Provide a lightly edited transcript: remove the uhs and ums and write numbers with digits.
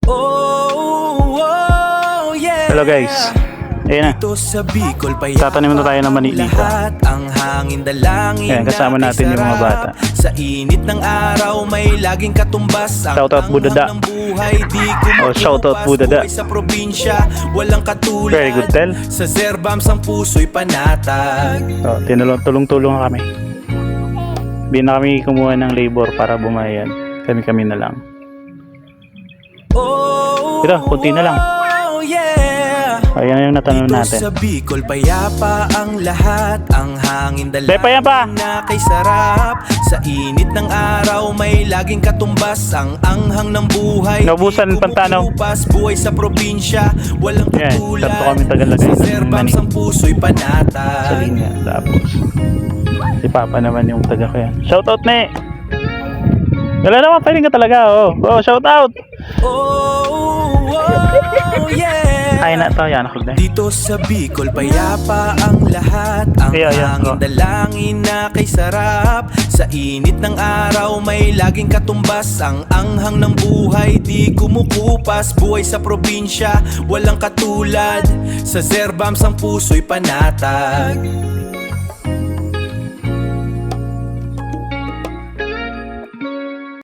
Oh, oh, yeah. Hello guys. Ayan na. Dito sa Bicol payapa Tatanim na tayo ng mani dito. lahat ang hangin dalangin. Ayan, kasama na natin yung mga sarap. bata. Sa init ng araw may laging katumbas. Ang Shoutout Budada. anghang ng buhay di Oh, shoutout Budada. buhay sa probinsya. Walang katulad. Very good tell. Sa Zerbams ang puso'y panatag. So, tulong-tulong na kami. Hindi na kami kumuha ng labor para bumayad. Kami-kami na lang. Oh, Ito, kunti na lang. oh, yeah. Ayan yung natanong Dito natin. sa Bicol payapa ang lahat. Ang hangin Be, payapa. dalangin na kay sarap. Sa init ng araw may laging katumbas. Ang anghang ng buhay Naubusan di Pantano. kumukupas. Buhay sa probinsya walang Yan, katulad. tatlo kami tagalagay Sa ng Zerbams mani. ang puso'y Sa panatag. linya. Tapos, si Papa naman yung taga ko yan. Shoutout ne! Wala naman, pwede ka talaga. Oh, shoutout! Oh, oh, yeah. Ay na to, yan ako na. Dito sa Bicol payapa ang lahat. Ang Yeah. hangin dalangin na kay sarap. Sa init ng araw may laging katumbas. Ang anghang ng buhay di kumukupas. Buhay sa probinsya walang katulad. Sa Zerbams ang puso'y panatag.